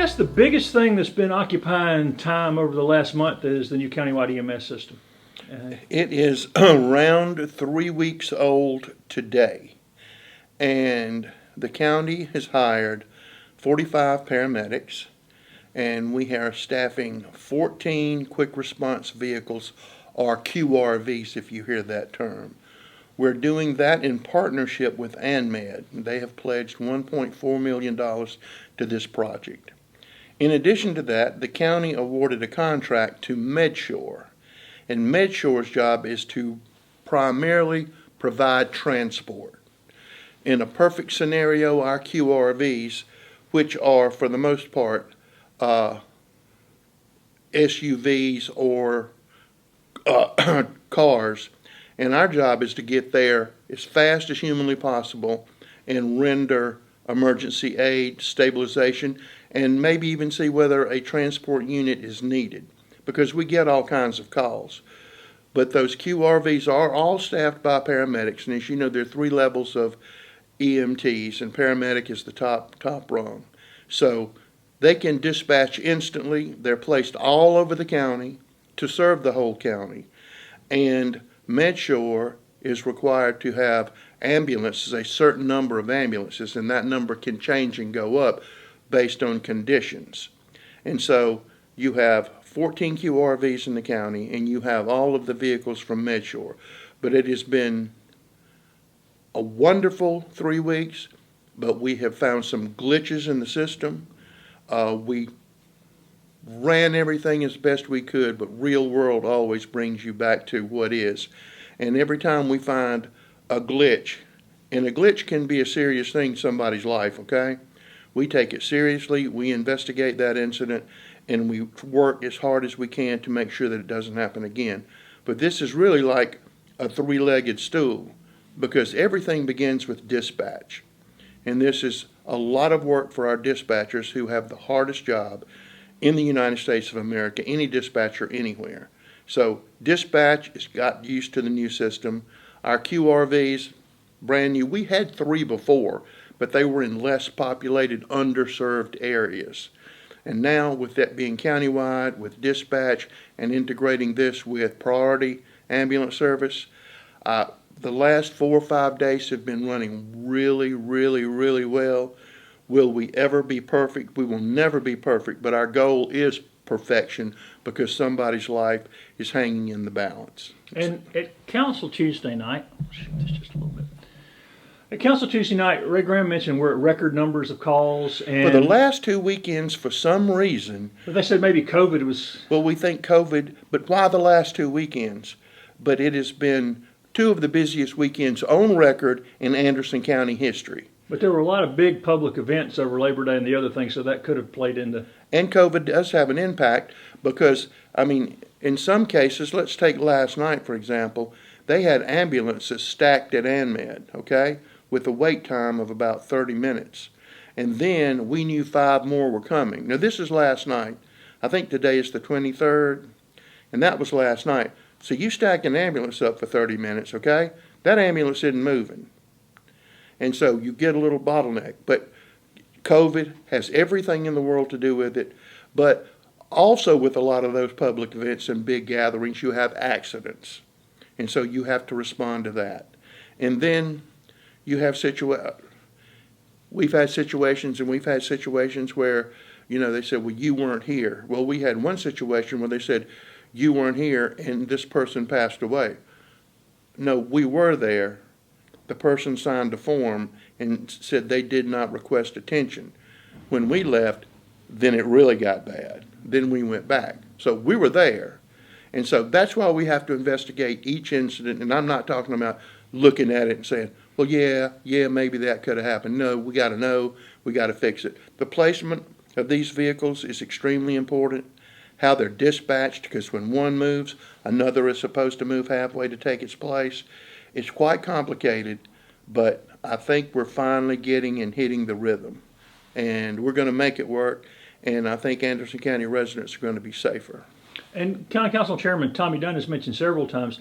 guess the biggest thing that's been occupying time over the last month is the new countywide EMS system. It is around 3 weeks old today, and the county has hired 45 paramedics, and we are staffing 14 quick response vehicles, or QRVs if you hear that term. We're doing that in partnership with ANMED. They have pledged $1.4 million to this project. In addition to that, the county awarded a contract to MedSure. And MedSure's job is to primarily provide transport. In a perfect scenario, our QRVs, which are for the most part SUVs or cars, and our job is to get there as fast as humanly possible and render emergency aid, stabilization, and maybe even see whether a transport unit is needed, because we get all kinds of calls. But those QRVs are all staffed by paramedics, and as you know, there are 3 levels of EMTs, and paramedic is the top rung. So they can dispatch instantly. They're placed all over the county to serve the whole county. And MedSure is required to have ambulances, a certain number of ambulances, and that number can change and go up based on conditions. And so you have 14 QRVs in the county, and you have all of the vehicles from MedSure. But it has been a wonderful 3 weeks, but we have found some glitches in the system. We ran everything as best we could, but real world always brings you back to what is. And every time we find a glitch, and a glitch can be a serious thing in somebody's life, okay? We take it seriously, we investigate that incident, and we work as hard as we can to make sure that it doesn't happen again. But this is really like a 3-legged stool, because everything begins with dispatch. And this is a lot of work for our dispatchers, who have the hardest job in the United States of America, any dispatcher anywhere. So dispatch has got used to the new system. Our QRVs, brand new. We had 3 before, but they were in less populated, underserved areas. And now, with that being countywide, with dispatch, and integrating this with priority ambulance service, the last 4 or 5 days have been running really, really, really well. Will we ever be perfect? We will never be perfect, but our goal is perfection, because somebody's life is hanging in the balance. And at Council Tuesday night, just a little bit. At Council Tuesday night, Ray Graham mentioned we're at record numbers of calls. And for the last 2 weekends, for some reason, they said maybe COVID was. Well, we think COVID, but why the last 2 weekends? But it has been 2 of the busiest weekends on record in Anderson County history. But there were a lot of big public events over Labor Day and the other things, so that could have played into. And COVID does have an impact, because, I mean, in some cases, let's take last night, for example, they had ambulances stacked at ANMED, okay, with a wait time of about 30 minutes. And then we knew 5 more were coming. Now, this is last night. I think today is the 23rd, and that was last night. So you stack an ambulance up for 30 minutes, okay? That ambulance isn't moving. And so you get a little bottleneck. But COVID has everything in the world to do with it. But also with a lot of those public events and big gatherings, you have accidents. And so you have to respond to that. And then you have we've had situations where, you know, they said, well, you weren't here. Well, we had one situation where they said, you weren't here, and this person passed away. No, we were there. The person signed a form and said they did not request attention. When we left, then it really got bad. Then we went back. So we were there. And so that's why we have to investigate each incident. And I'm not talking about looking at it and saying, well, yeah, maybe that could have happened. No, we got to know. We got to fix it. The placement of these vehicles is extremely important. How they're dispatched, because when one moves, another is supposed to move halfway to take its place. It's quite complicated, but I think we're finally getting and hitting the rhythm. And we're going to make it work, and I think Anderson County residents are going to be safer. And County Council Chairman Tommy Dunn has mentioned several times,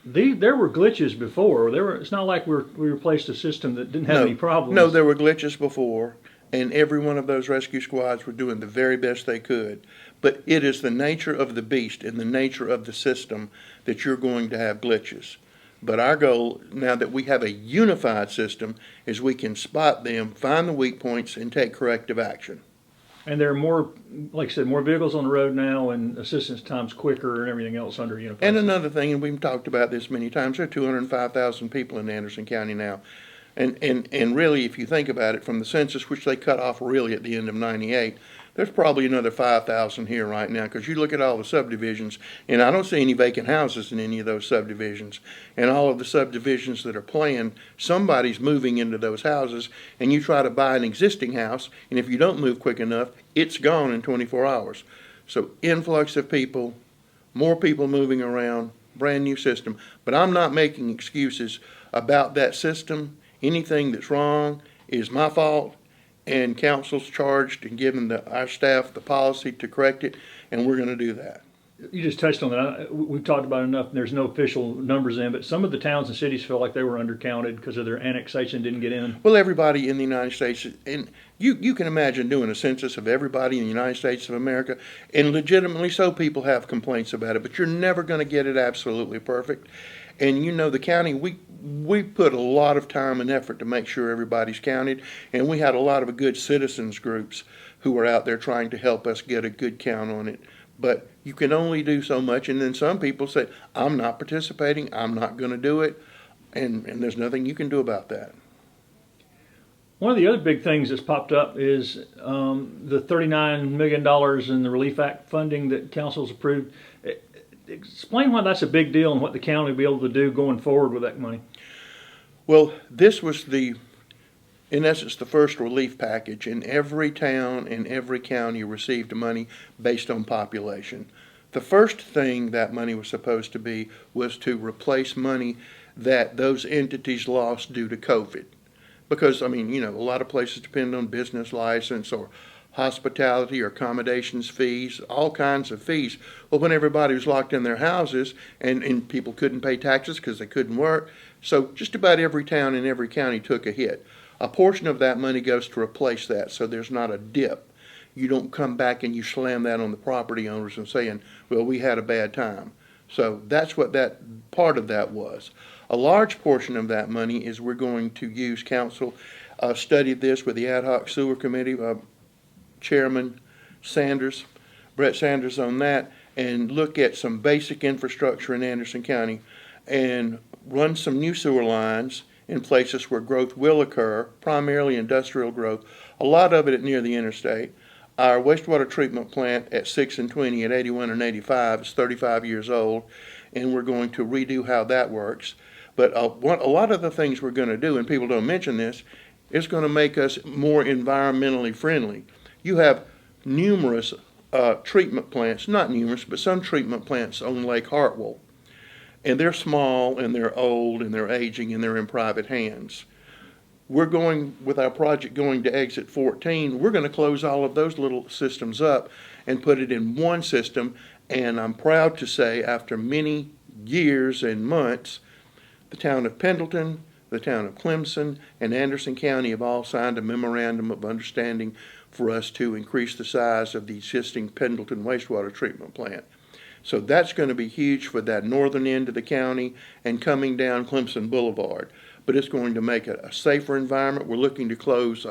there were glitches before. It's not like we replaced a system that didn't have any problems. No, there were glitches before, and every one of those rescue squads were doing the very best they could. But it is the nature of the beast and the nature of the system that you're going to have glitches. But our goal, now that we have a unified system, is we can spot them, find the weak points, and take corrective action. And there are more, like I said, more vehicles on the road now, and assistance time's quicker and everything else under unified. And another thing, and we've talked about this many times, there are 205,000 people in Anderson County now. And really, if you think about it, from the census, which they cut off really at the end of '98, there's probably another 5,000 here right now, because you look at all the subdivisions, and I don't see any vacant houses in any of those subdivisions. And all of the subdivisions that are planned, somebody's moving into those houses, and you try to buy an existing house, and if you don't move quick enough, it's gone in 24 hours. So influx of people, more people moving around, brand new system. But I'm not making excuses about that system. Anything that's wrong is my fault, and council's charged and given our staff the policy to correct it, and we're going to do that. You just touched on that. We've talked about it enough, and there's no official numbers in, but some of the towns and cities feel like they were undercounted because of their annexation didn't get in. Well, everybody in the United States, and you can imagine doing a census of everybody in the United States of America, and legitimately so people have complaints about it, but you're never going to get it absolutely perfect. And you know, the county, we put a lot of time and effort to make sure everybody's counted, and we had a lot of good citizens groups who were out there trying to help us get a good count on it. But you can only do so much, and then some people say, I'm not participating, I'm not going to do it, and there's nothing you can do about that. One of the other big things that's popped up is the $39 million in the Relief Act funding that council's approved. Explain why that's a big deal and what the county will be able to do going forward with that money. Well, this was in essence, the first relief package, and every town and every county received money based on population. The first thing that money was supposed to be was to replace money that those entities lost due to COVID. Because, I mean, you know, a lot of places depend on business license or hospitality or accommodations fees, all kinds of fees. Well, when everybody was locked in their houses and people couldn't pay taxes because they couldn't work, so just about every town and every county took a hit. A portion of that money goes to replace that, so there's not a dip. You don't come back and you slam that on the property owners and saying, well, we had a bad time. So that's what that part of that was. A large portion of that money is we're going to use. Council studied this with the Ad Hoc Sewer Committee, Chairman Sanders, Brett Sanders on that, and look at some basic infrastructure in Anderson County and run some new sewer lines in places where growth will occur, primarily industrial growth, a lot of it near the interstate. Our wastewater treatment plant at 6 and 20 at 81 and 85 is 35 years old, and we're going to redo how that works. But a lot of the things we're going to do, and people don't mention this, is going to make us more environmentally friendly. You have numerous treatment plants, not numerous, but some treatment plants on Lake Hartwell. And they're small, and they're old, and they're aging, and they're in private hands. We're going, with our project going to exit 14, we're going to close all of those little systems up and put it in one system. And I'm proud to say, after many years and months, the town of Pendleton, the town of Clemson, and Anderson County have all signed a memorandum of understanding for us to increase the size of the existing Pendleton wastewater treatment plant. So that's going to be huge for that northern end of the county and coming down Clemson Boulevard. But it's going to make it a safer environment. We're looking to close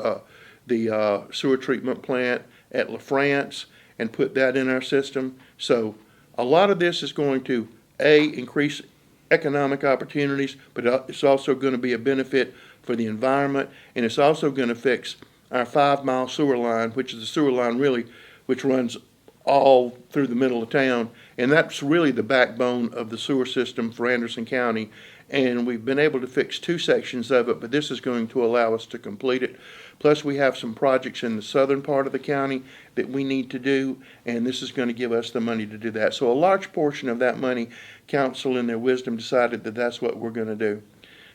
the sewer treatment plant at La France and put that in our system. So a lot of this is going to, increase economic opportunities, but it's also going to be a benefit for the environment, and it's also going to fix our 5-mile sewer line, which is the sewer line really, which runs all through the middle of town, and that's really the backbone of the sewer system for Anderson County. And we've been able to fix 2 sections of it, but this is going to allow us to complete it. Plus, we have some projects in the southern part of the county that we need to do, and this is going to give us the money to do that. So a large portion of that money, council in their wisdom decided that that's what we're going to do.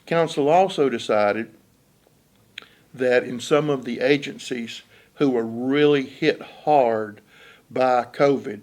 Council also decided that in some of the agencies who were really hit hard by COVID,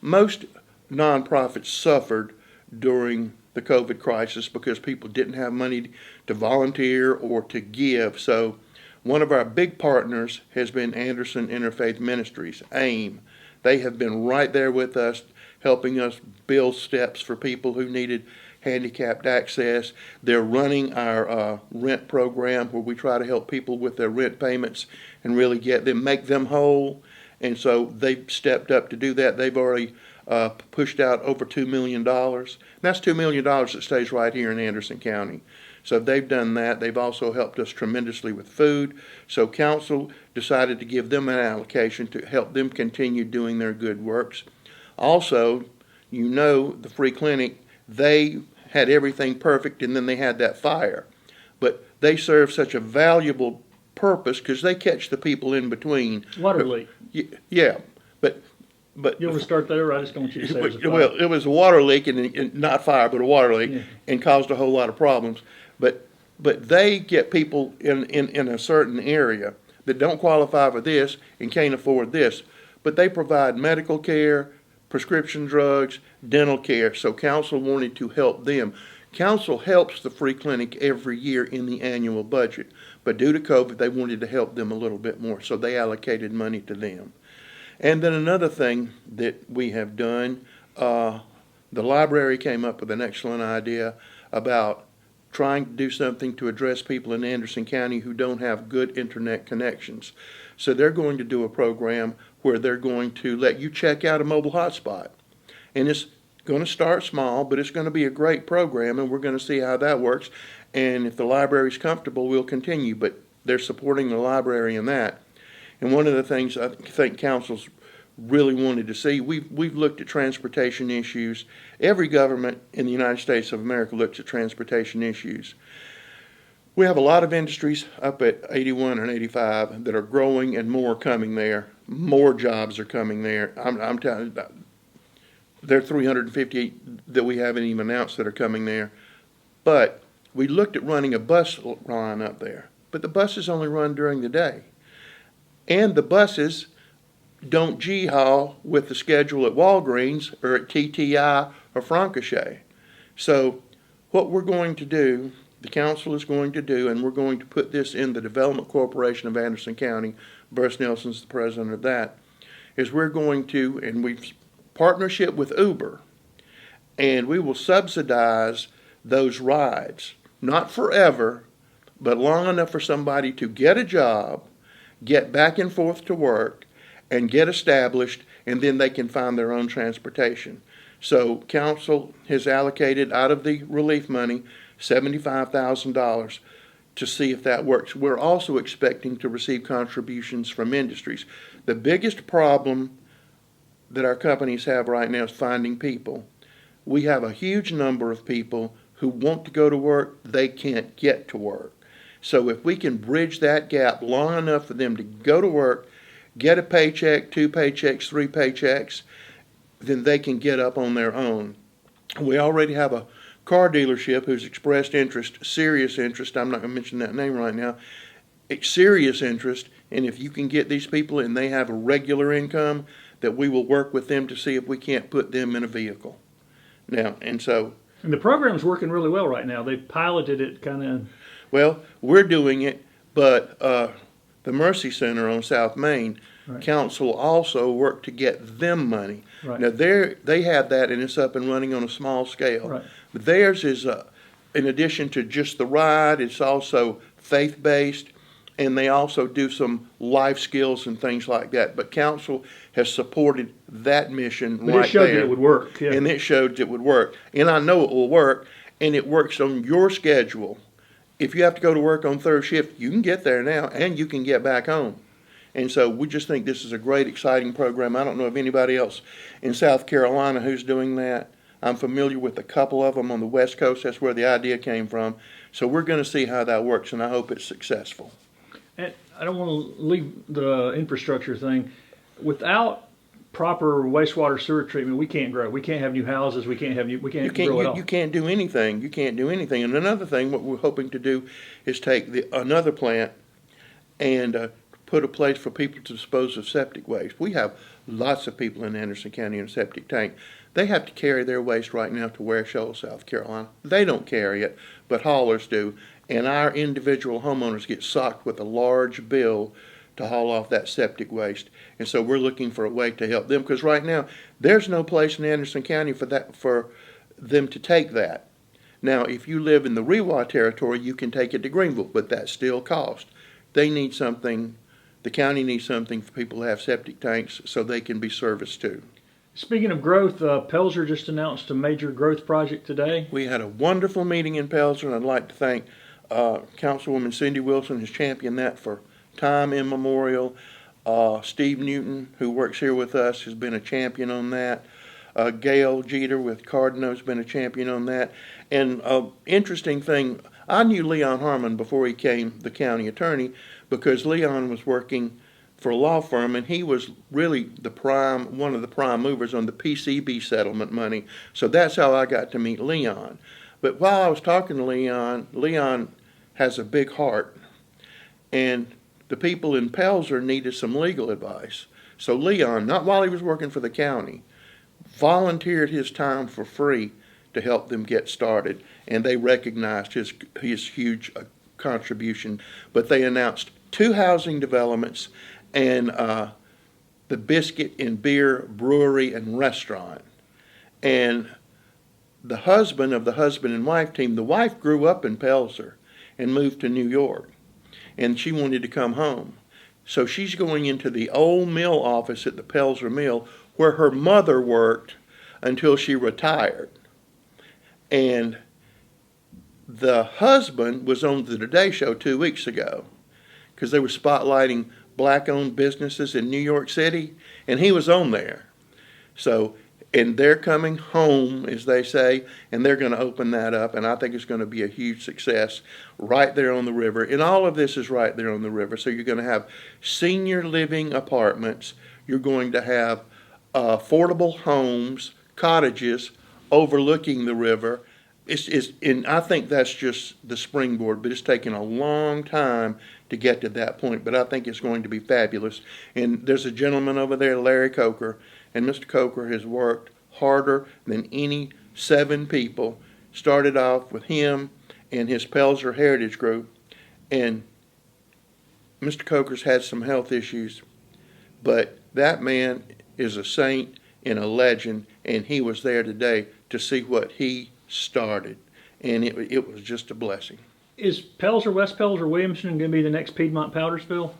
most nonprofits suffered during the COVID crisis because people didn't have money to volunteer or to give. So One of our big partners has been Anderson Interfaith Ministries, AIM. They have been right there with us, helping us build steps for people who needed handicapped access. They're running our rent program where we try to help people with their rent payments and really make them whole. And so they've stepped up to do that. They've already pushed out over $2 million. That's $2 million that stays right here in Anderson County. So they've done that. They've also helped us tremendously with food. So council decided to give them an allocation to help them continue doing their good works. Also, the free clinic, they had everything perfect, and then they had that fire. But they serve such a valuable purpose because they catch the people in between. Water leak. Yeah, but You want to start there? I just don't want you to say it was a fire. well, it was a water leak, and not fire, but a water leak, and caused a whole lot of problems. But they get people in a certain area that don't qualify for this and can't afford this. But they provide medical care, prescription drugs, dental care. So council wanted to help them. Council helps the free clinic every year in the annual budget. But due to COVID, they wanted to help them a little bit more. So they allocated money to them. And then another thing that we have done, the library came up with an excellent idea about trying to do something to address people in Anderson County who don't have good internet connections. So they're going to do a program where they're going to let you check out a mobile hotspot. And it's going to start small, but it's going to be a great program, and we're going to see how that works. And if the library's comfortable, we'll continue, but they're supporting the library in that. And one of the things I think council's really wanted to see, we've looked at transportation issues. Every government in the United States of America looks at transportation issues. We have a lot of industries up at 81 and 85 that are growing, and more coming there. More jobs are coming there. I'm telling you, there are 350 that we haven't even announced that are coming there. But we looked at running a bus line up there, but the buses only run during the day. And the buses don't G-haul with the schedule at Walgreens or at TTI or Francochet. So what we're going to do, the council is going to do, and we're going to put this in the Development Corporation of Anderson County, Burris Nelson's the president of that, is we're going to, and we've partnership with Uber, and we will subsidize those rides, not forever, but long enough for somebody to get a job, get back and forth to work, and get established, and then they can find their own transportation. So council has allocated out of the relief money $75,000 to see if that works. We're also expecting to receive contributions from industries. The biggest problem that our companies have right now is finding people. We have a huge number of people who want to go to work, they can't get to work. So if we can bridge that gap long enough for them to go to work, get a paycheck, 2 paychecks, 3 paychecks, then they can get up on their own. We already have a car dealership who's expressed interest, serious interest, I'm not going to mention that name right now, serious interest, and if you can get these people and they have a regular income, that we will work with them to see if we can't put them in a vehicle. Now, and the program's working really well right now. They've piloted it kind of. Well, we're doing it, but the Mercy Center on South Main, right, council also worked to get them money. Right. Now they have that, and it's up and running on a small scale. Right. But theirs is, in addition to just the ride, it's also faith-based, and they also do some life skills and things like that. But council has supported that mission right there. But it showed that it would work. Yeah. And it showed it would work. And I know it will work, and it works on your schedule. If you have to go to work on third shift, you can get there now, and you can get back home. And so we just think this is a great, exciting program. I don't know of anybody else in South Carolina who's doing that. I'm familiar with a couple of them on the West Coast. That's where the idea came from. So we're going to see how that works, and I hope it's successful. And I don't want to leave the infrastructure thing. Without proper wastewater sewer treatment, we can't grow. We can't have new houses. We can't grow at all. You can't do anything. You can't do anything. And another thing, what we're hoping to do is take another plant and put a place for people to dispose of septic waste. We have lots of people in Anderson County in a septic tank. They have to carry their waste right now to Ware Shoals, South Carolina. They don't carry it, but haulers do. and our individual homeowners get socked with a large bill to haul off that septic waste. And so we're looking for a way to help them, because right now there's no place in Anderson County for them to take that. Now, if you live in the Rewa territory, you can take it to Greenville, but that still costs. They need something, the county needs something for people to have septic tanks so they can be serviced too. Speaking of growth, Pelzer just announced a major growth project today. We had a wonderful meeting in Pendleton, and I'd like to thank Councilwoman Cindy Wilson, who's championed that for time immemorial. Steve Newton, who works here with us, has been a champion on that. Gail Jeter with Cardno has been a champion on that. And interesting thing, I knew Leon Harmon before he became the county attorney, because Leon was working for a law firm, and he was really one of the prime movers on the PCB settlement money. So that's how I got to meet Leon. But while I was talking to Leon, Leon has a big heart, and the people in Pelzer needed some legal advice. So Leon, not while he was working for the county, volunteered his time for free to help them get started, and they recognized his huge contribution. But they announced 2 housing developments and the biscuit and beer brewery and restaurant. And the husband of the husband and wife team, the wife grew up in Pelzer and moved to New York, and she wanted to come home. So she's going into the old mill office at the Pelzer Mill, where her mother worked until she retired. And the husband was on the Today Show 2 weeks ago, because they were spotlighting black-owned businesses in New York City, and he was on there. So, and they're coming home, as they say, and they're going to open that up, and I think it's going to be a huge success right there on the river. And all of this is right there on the river. So you're going to have senior living apartments. You're going to have affordable homes, cottages overlooking the river. And I think that's just the springboard, but it's taken a long time to get to that point. But I think it's going to be fabulous. And there's a gentleman over there, Larry Coker, and Mr. Coker has worked harder than any 7 people. Started off with him and his Pelzer Heritage Group. And Mr. Coker's had some health issues, but that man is a saint and a legend, and he was there today to see what he started, and it was just a blessing. Is Pelzer, West Pelzer, Williamston going to be the next Piedmont Powdersville?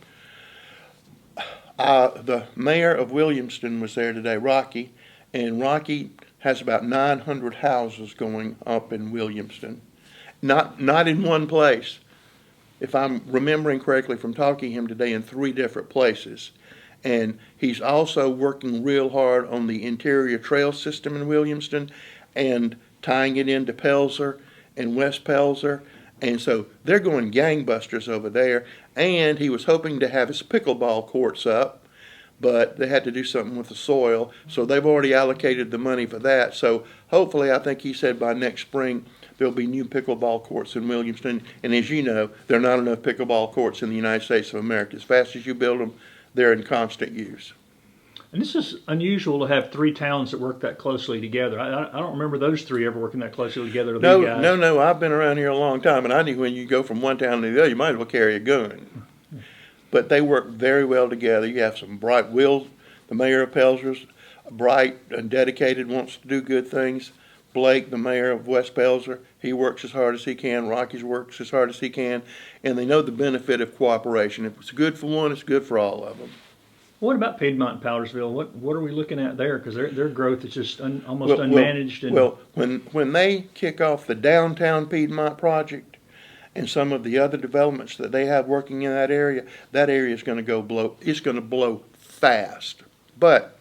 The mayor of Williamston was there today, Rocky, and Rocky has about 900 houses going up in Williamston. Not in one place. If I'm remembering correctly from talking to him today, in 3 different places. And he's also working real hard on the interior trail system in Williamston and tying it into Pelzer and West Pelzer. And so they're going gangbusters over there. And he was hoping to have his pickleball courts up, but they had to do something with the soil. So they've already allocated the money for that. So hopefully, I think he said by next spring, there'll be new pickleball courts in Williamston. And as you know, there are not enough pickleball courts in the United States of America. As fast as you build them, they're in constant use. And this is unusual to have 3 towns that work that closely together. I don't remember those 3 ever working that closely together. No. I've been around here a long time, and I knew when you go from one town to the other, you might as well carry a gun. But they work very well together. You have some bright Will, the mayor of Pelzer's, bright and dedicated, wants to do good things. Blake, the mayor of West Pelzer, he works as hard as he can. Rocky's works as hard as he can. And they know the benefit of cooperation. If it's good for one, it's good for all of them. What about Piedmont and Powdersville? What are we looking at there? Because their growth is just almost unmanaged. Well, when they kick off the downtown Piedmont project and some of the other developments that they have working in that area is going to blow. It's going to blow fast. But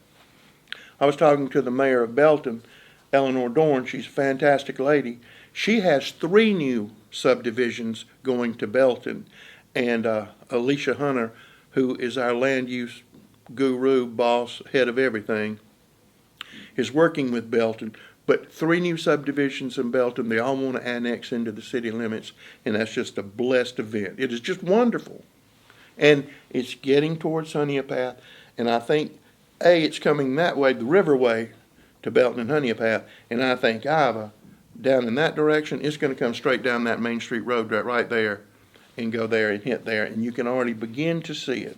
I was talking to the mayor of Belton, Eleanor Dorn. She's a fantastic lady. She has 3 new subdivisions going to Belton, and Alicia Hunter, who is our land use guru, boss, head of everything, is working with Belton. But 3 new subdivisions in Belton, they all want to annex into the city limits, and that's just a blessed event. It is just wonderful. And it's getting towards Honeypath, and I think, it's coming that way, the riverway, to Belton and Honeypath, and I think Iva down in that direction, it's going to come straight down that Main Street Road right there and go there and hit there, and you can already begin to see it.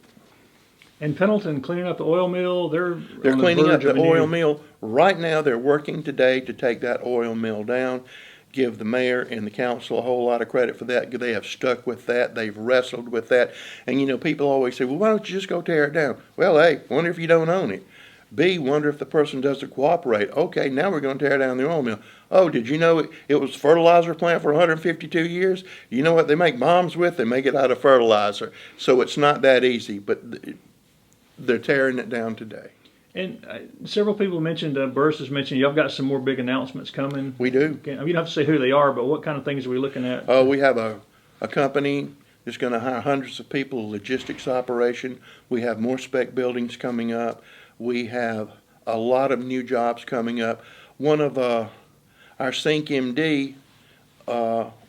And Pendleton cleaning up the oil mill, they're on Cleaning up verge of the a new- oil mill. Right now, they're working today to take that oil mill down. Give the mayor and the council a whole lot of credit for that. They have stuck with that. They've wrestled with that. And you know, people always say, well, why don't you just go tear it down? Well, A, wonder if you don't own it. B, wonder if the person doesn't cooperate. Okay, now we're going to tear down the oil mill. Oh, did you know it was a fertilizer plant for 152 years? You know what they make bombs with? They make it out of fertilizer. So it's not that easy, but they're tearing it down today. And several people mentioned, Burris has mentioned, y'all got some more big announcements coming. We do. You don't have to say who they are, but what kind of things are we looking at? Oh, we have a company that's going to hire hundreds of people, a logistics operation. We have more spec buildings coming up. We have a lot of new jobs coming up. One of our SyncMD,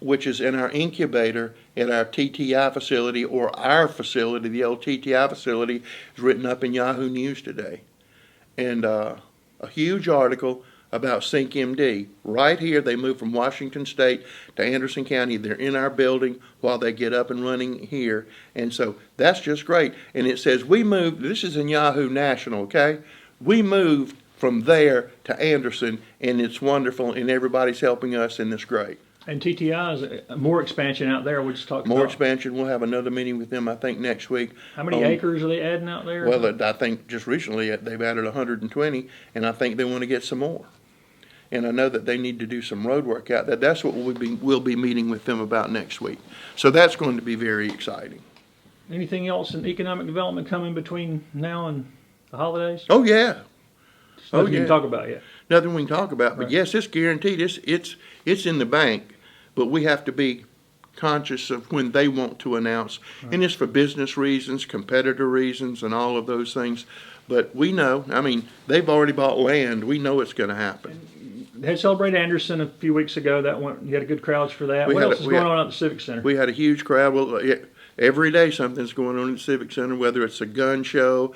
which is in our incubator at our TTI facility, or our facility, the old TTI facility, is written up in Yahoo News today. And a huge article about SyncMD. Right here, they moved from Washington State to Anderson County. They're in our building while they get up and running here. And so that's just great. And it says we moved, this is in Yahoo National, okay? We moved from there to Anderson, and it's wonderful, and everybody's helping us, and it's great. And TTI is more expansion out there. We just talked More about expansion. We'll have another meeting with them, I think, next week. how many acres are they adding out there? Well, I think just recently they've added 120, and I think they want to get some more. And I know that they need to do some road work out there. That's what we'll be meeting with them about next week. So that's going to be very exciting. Anything else in economic development coming between now and the holidays? Oh, yeah. Nothing you can talk about yet. Nothing we can talk about. But Right. yes, it's guaranteed. It's in the bank. But we have to be conscious of when they want to announce. Right. And it's for business reasons, competitor reasons, and all of those things. But we know, I mean, they've already bought land. We know it's going to happen. They had celebrated Anderson a few weeks ago. You had a good crowds for that. We What had else is going on at the Civic Center? We had a huge crowd. Well, every day something's going on at the Civic Center, whether it's a gun show,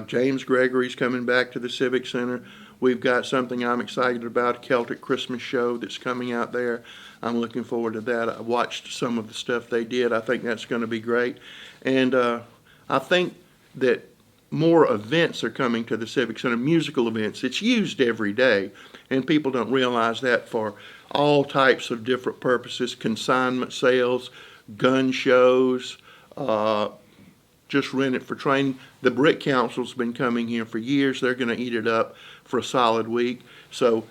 James Gregory's coming back to the Civic Center. We've got something I'm excited about, a Celtic Christmas show that's coming out there. I'm looking forward to that. I watched some of the stuff they did. I think that's going to be great. And I think that more events are coming to the Civic Center, musical events. It's used every day, and people don't realize that, for all types of different purposes, consignment sales, gun shows, just rent it for training. The Brick Council's been coming here for years. They're going to eat it up for a solid week. So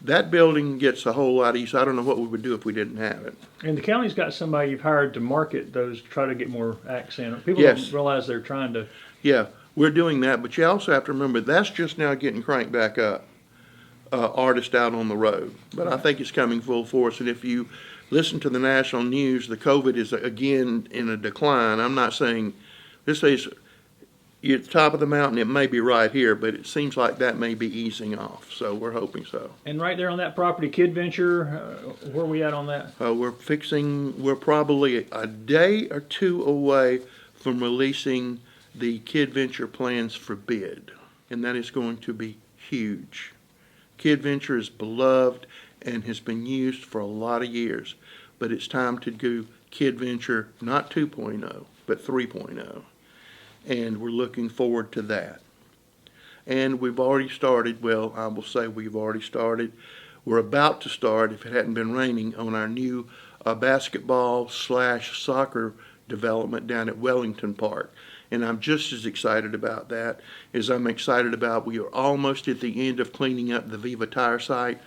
that building gets a whole lot of use. I don't know what we would do if we didn't have it. And the county's got somebody you've hired to market those, try to get more acts in. People Yes. don't realize they're trying to. Yeah, we're doing that, but you also have to remember that's just now getting cranked back up. Artists out on the road. But I think it's coming full force. And if you listen to the national news, the COVID is again in a decline. I'm not saying, this is you're at the top of the mountain, it may be right here, but it seems like that may be easing off. So we're hoping so. And right there on that property, Kid Venture, where are we at on that? We're probably a day or two away from releasing the Kid Venture plans for bid. And that is going to be huge. Kid Venture is beloved and has been used for a lot of years. But it's time to do Kid Venture, not 2.0, but 3.0. And we're looking forward to that. And we've already started, well, I will say we've already started. We're about to start, if it hadn't been raining, on our new basketball/soccer development down at Wellington Park. And I'm just as excited about that as I'm excited about, we are almost at the end of cleaning up the Viva Tire site.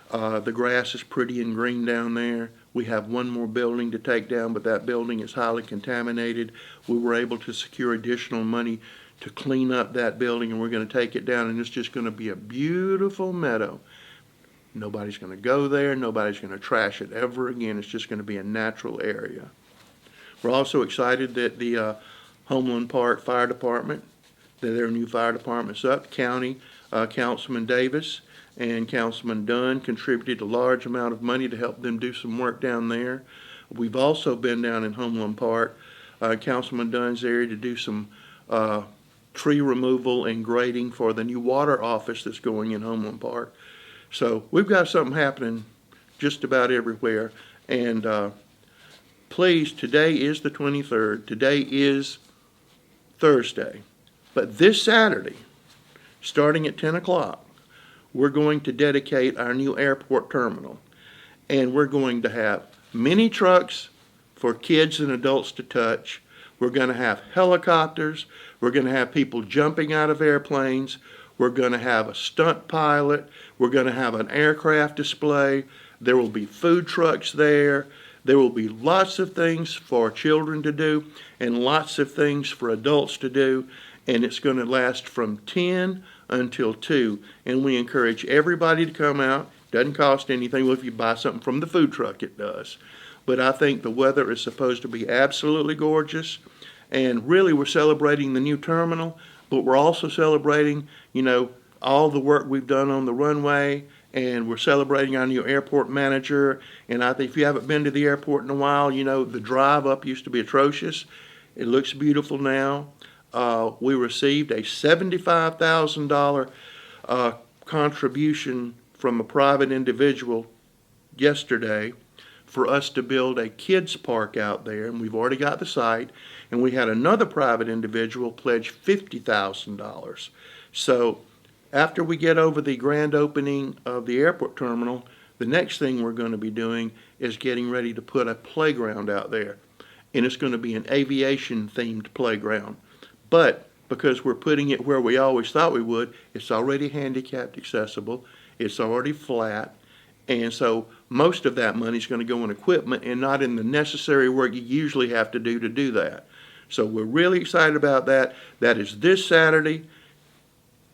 The grass is pretty and green down there. We have one more building to take down, but that building is highly contaminated. We were able to secure additional money to clean up that building, and we're going to take it down, and it's just going to be a beautiful meadow. Nobody's going to go there. Nobody's going to trash it ever again. It's just going to be a natural area. We're also excited that the Homeland Park Fire Department, that their new fire department's up. County Councilman Davis and Councilman Dunn contributed a large amount of money to help them do some work down there. We've also been down in Homeland Park, Councilman Dunn's area, to do some tree removal and grading for the new water office that's going in Homeland Park. So we've got something happening just about everywhere. And please, today is the 23rd. Today is Thursday. But this Saturday, starting at 10 o'clock, we're going to dedicate our new airport terminal. And we're going to have mini trucks for kids and adults to touch. We're going to have helicopters. We're going to have people jumping out of airplanes. We're going to have a stunt pilot. We're going to have an aircraft display. There will be food trucks there. There will be lots of things for children to do and lots of things for adults to do. And it's going to last from 10 until 2. And we encourage everybody to come out. Doesn't cost anything. Well, if you buy something from the food truck, it does. But I think the weather is supposed to be absolutely gorgeous. And really, we're celebrating the new terminal, but we're also celebrating, all the work we've done on the runway, and we're celebrating our new airport manager. And I think if you haven't been to the airport in a while, the drive up used to be atrocious. It looks beautiful now. We received a $75,000 contribution from a private individual yesterday for us to build a kids park out there, and we've already got the site. And we had another private individual pledge $50,000. So after we get over the grand opening of the airport terminal, the next thing we're going to be doing is getting ready to put a playground out there. And it's going to be an aviation-themed playground. But because we're putting it where we always thought we would, it's already handicapped accessible. It's already flat. And so most of that money is going to go in equipment and not in the necessary work you usually have to do that. So we're really excited about that. That is this Saturday,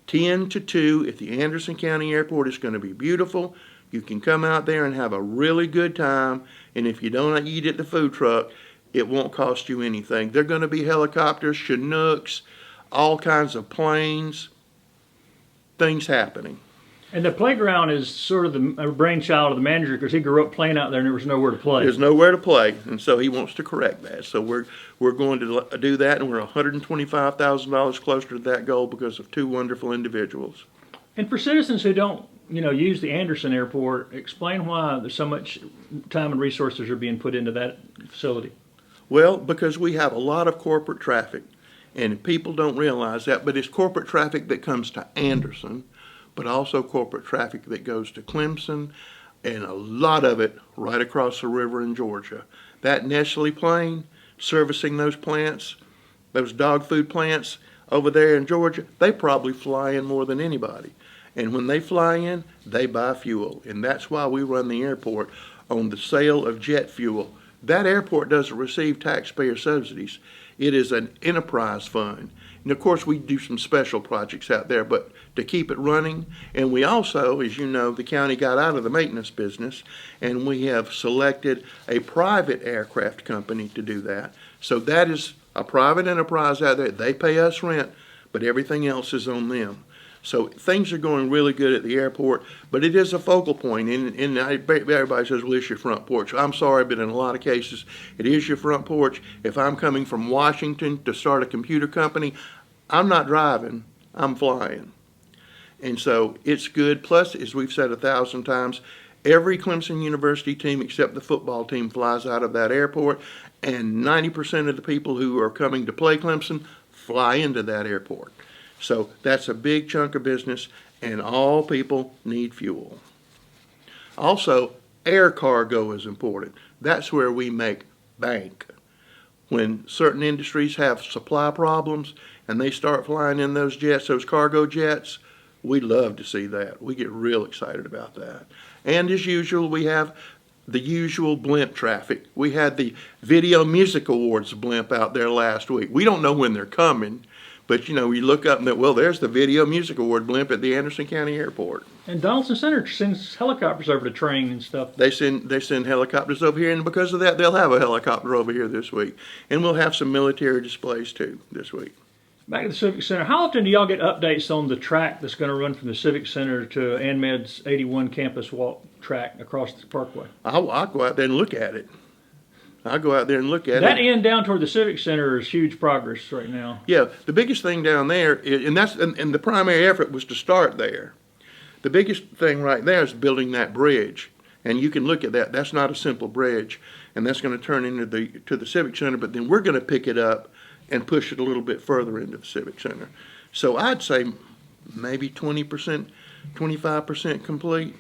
10 to 2 at the Anderson County Airport. It's going to be beautiful. You can come out there and have a really good time. And if you don't eat at the food truck, it won't cost you anything. There are going to be helicopters, Chinooks, all kinds of planes, things happening. And the playground is sort of the brainchild of the manager because he grew up playing out there and there was nowhere to play. There's nowhere to play, and so he wants to correct that. So we're going to do that, and we're $125,000 closer to that goal because of two wonderful individuals. And for citizens who don't, use the Anderson Airport, explain why there's so much time and resources are being put into that facility. Well, because we have a lot of corporate traffic, and people don't realize that, but it's corporate traffic that comes to Anderson, but also corporate traffic that goes to Clemson, and a lot of it right across the river in Georgia. That Nestle plane servicing those plants, those dog food plants over there in Georgia, they probably fly in more than anybody. And when they fly in, they buy fuel. And that's why we run the airport on the sale of jet fuel. That airport doesn't receive taxpayer subsidies. It is an enterprise fund. And of course, we do some special projects out there, but to keep it running, and we also, as you know, the county got out of the maintenance business, and we have selected a private aircraft company to do that. So that is a private enterprise out there. They pay us rent, but everything else is on them. So things are going really good at the airport, but it is a focal point. And everybody says, well, it's your front porch. I'm sorry, but in a lot of cases, it is your front porch. If I'm coming from Washington to start a computer company, I'm not driving, I'm flying. And so it's good. Plus, as we've said 1,000 times, every Clemson University team except the football team flies out of that airport, and 90% of the people who are coming to play Clemson fly into that airport. So that's a big chunk of business, and all people need fuel. Also, air cargo is important. That's where we make bank. When certain industries have supply problems and they start flying in those jets, those cargo jets, we love to see that. We get real excited about that. And as usual, we have the usual blimp traffic. We had the Video Music Awards blimp out there last week. We don't know when they're coming, but you look up and well, there's the Video Music Award blimp at the Anderson County Airport. And Donaldson Center sends helicopters over to train and stuff. They send helicopters over here, and because of that, they'll have a helicopter over here this week. And we'll have some military displays too this week. Back to the Civic Center, how often do y'all get updates on the track that's going to run from the Civic Center to ANMED's 81 campus walk track across the parkway? I'll go out there and look at it. That end down toward the Civic Center is huge progress right now. Yeah, the biggest thing down there, and the primary effort was to start there. The biggest thing right there is building that bridge. And you can look at that. That's not a simple bridge, and that's going to turn into the Civic Center. But then we're going to pick it up and push it a little bit further into the Civic Center. So I'd say maybe 20%, 25% complete.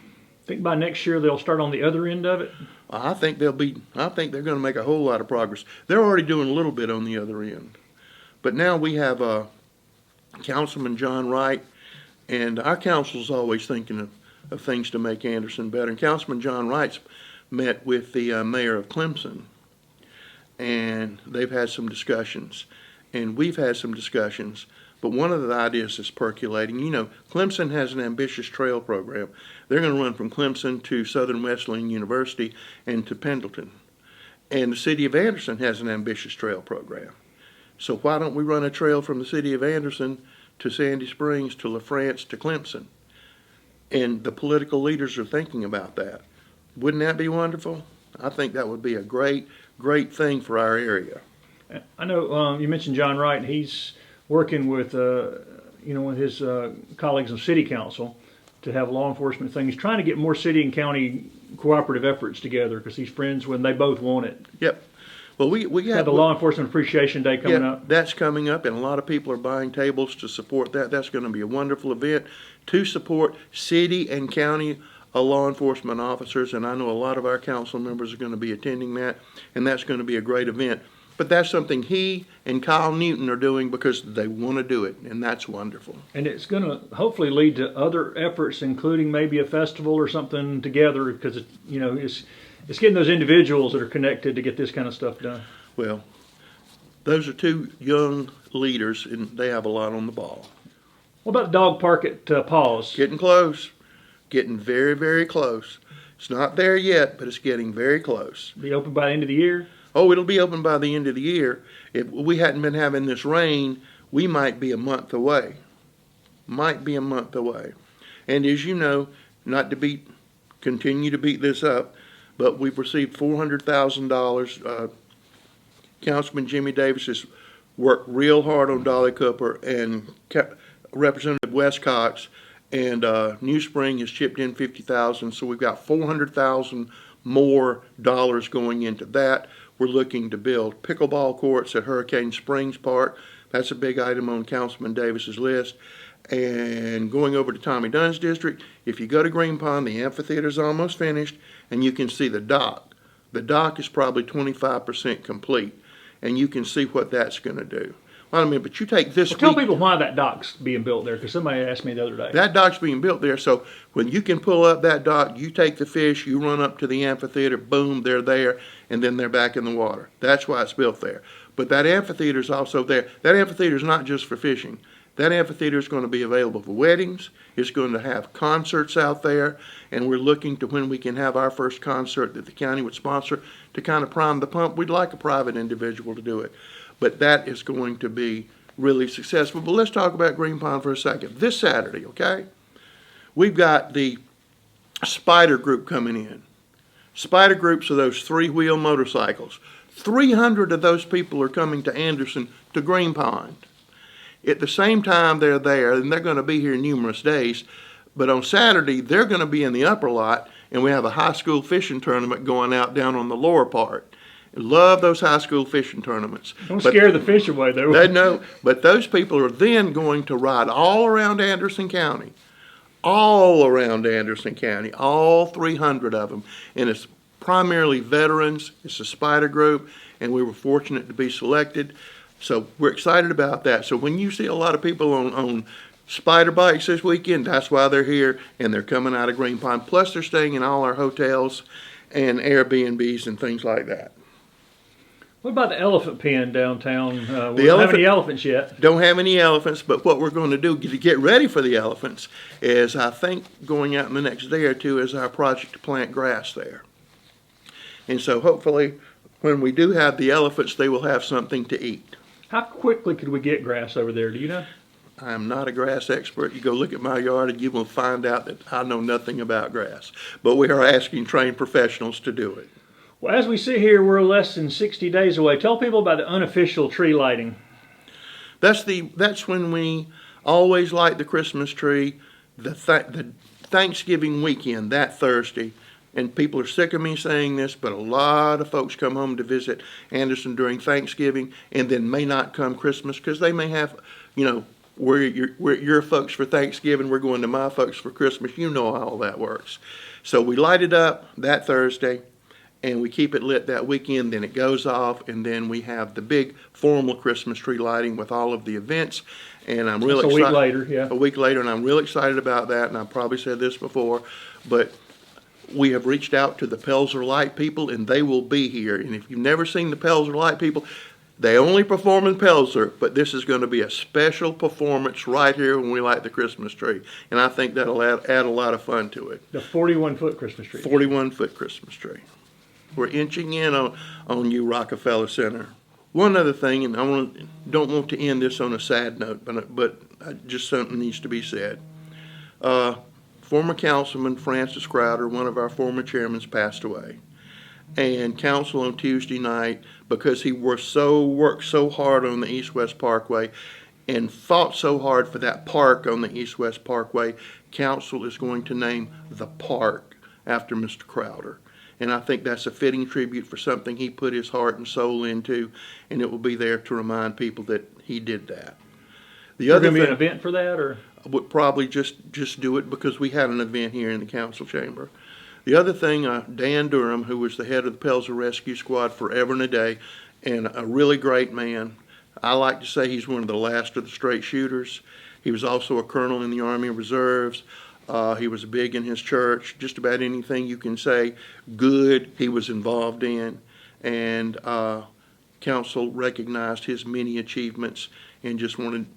Think by next year they'll start on the other end of it? I think they're going to make a whole lot of progress. They're already doing a little bit on the other end. But now we have Councilman John Wright, and our council's always thinking of things to make Anderson better. And Councilman John Wright's met with the mayor of Clemson, and they've had some discussions, and we've had some discussions. But one of the ideas is percolating. You know, Clemson has an ambitious trail program. They're going to run from Clemson to Southern Wesleyan University and to Pendleton. And the city of Anderson has an ambitious trail program. So why don't we run a trail from the city of Anderson to Sandy Springs to LaFrance to Clemson? And the political leaders are thinking about that. Wouldn't that be wonderful? I think that would be a great, great thing for our area. I know you mentioned John Wright. He's working with, with his colleagues on city council to have law enforcement things, trying to get more city and county cooperative efforts together because he's friends when they both want it. Yep. Well, we have the Law Enforcement Appreciation Day coming up. That's coming up, and a lot of people are buying tables to support that. That's going to be a wonderful event to support city and county law enforcement officers, and I know a lot of our council members are going to be attending that, and that's going to be a great event. But that's something he and Kyle Newton are doing because they want to do it, and that's wonderful. And it's going to hopefully lead to other efforts, including maybe a festival or something together, because it's getting those individuals that are connected to get this kind of stuff done. Well, those are two young leaders, and they have a lot on the ball. What about the dog park at PAWS? Getting close. Getting very, very close. It's not there yet, but it's getting very close. Be open by the end of the year? Oh, it'll be open by the end of the year. If we hadn't been having this rain, we might be a month away. Might be a month away. And as you know, not to continue to beat this up, but we've received $400,000. Councilman Jimmy Davis has worked real hard on Dolly Cooper, and Representative Wes Cox and New Spring has chipped in $50,000, so we've got $400,000 more dollars going into that. We're looking to build pickleball courts at Hurricane Springs Park. That's a big item on Councilman Davis's list. And going over to Tommy Dunn's district, if you go to Green Pond, the amphitheater's almost finished, and you can see the dock. The dock is probably 25% complete, and you can see what that's going to do. Well, I mean, but you take this tell people why that dock's being built there, because somebody asked me the other day. That dock's being built there, so when you can pull up that dock, you take the fish, you run up to the amphitheater, boom, they're there, and then they're back in the water. That's why it's built there. But that amphitheater's also there. That amphitheater's not just for fishing. That amphitheater is going to be available for weddings. It's going to have concerts out there, and we're looking to when we can have our first concert that the county would sponsor to kind of prime the pump. We'd like a private individual to do it. But that is going to be really successful. But let's talk about Green Pond for a second. This Saturday, okay, we've got the Spider Group coming in. Spider Groups are those three-wheel motorcycles. 300 of those people are coming to Anderson to Green Pond. At the same time they're there, and they're going to be here numerous days, but on Saturday they're going to be in the upper lot, and we have a high school fishing tournament going out down on the lower part. Love those high school fishing tournaments. Don't scare the fish away, though. They know, but those people are then going to ride all around Anderson County. All around Anderson County, all 300 of them. And it's primarily veterans. It's a Spider Group, and we were fortunate to be selected. So we're excited about that. So when you see a lot of people on Spider bikes this weekend, that's why they're here, and they're coming out of Green Pond. Plus, they're staying in all our hotels and Airbnbs and things like that. What about the elephant pen downtown? We don't have any elephants yet. Don't have any elephants, but what we're going to do to get ready for the elephants is, I think, going out in the next day or two is our project to plant grass there. And so hopefully when we do have the elephants, they will have something to eat. How quickly could we get grass over there? Do you know? I am not a grass expert. You go look at my yard and you will find out that I know nothing about grass. But we are asking trained professionals to do it. Well, as we sit here, we're less than 60 days away. Tell people about the unofficial tree lighting. That's when we always light the Christmas tree, the Thanksgiving weekend, that Thursday. and people are sick of me saying this, but a lot of folks come home to visit Anderson during Thanksgiving and then may not come Christmas because they may have, we're your folks for Thanksgiving, we're going to my folks for Christmas. You know how all that works. So we light it up that Thursday, and we keep it lit that weekend. Then it goes off, and then we have the big formal Christmas tree lighting with all of the events. And I'm really excited. A week later, yeah. A week later, and I'm really excited about that. And I've probably said this before, but we have reached out to the Pelzer Light people, and they will be here. And if you've never seen the Pelzer Light people, they only perform in Pelzer, but this is going to be a special performance right here when we light the Christmas tree. And I think that'll add a lot of fun to it. The 41-foot Christmas tree. 41-foot Christmas tree. We're inching in on you, Rockefeller Center. One other thing, and don't want to end this on a sad note, but just something needs to be said. Former Councilman Francis Crowder, one of our former chairmen, passed away. And council on Tuesday night, because he worked so hard on the East-West Parkway and fought so hard for that park on the East-West Parkway, council is going to name the park after Mr. Crowder. And I think that's a fitting tribute for something he put his heart and soul into, and it will be there to remind people that he did that. Is there going to be an event for that, or? I would probably just do it because we had an event here in the council chamber. The other thing, Dan Durham, who was the head of the Pelzer Rescue Squad forever and a day, and a really great man. I like to say he's one of the last of the straight shooters. He was also a colonel in the Army Reserves. He was big in his church. Just about anything you can say good he was involved in. And council recognized his many achievements and just wanted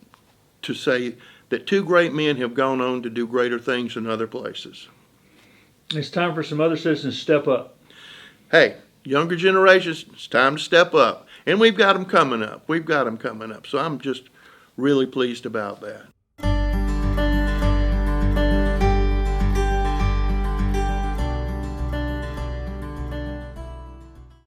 to say that two great men have gone on to do greater things in other places. It's time for some other citizens to step up. Hey, younger generations, it's time to step up. And we've got them coming up. So I'm just really pleased about that.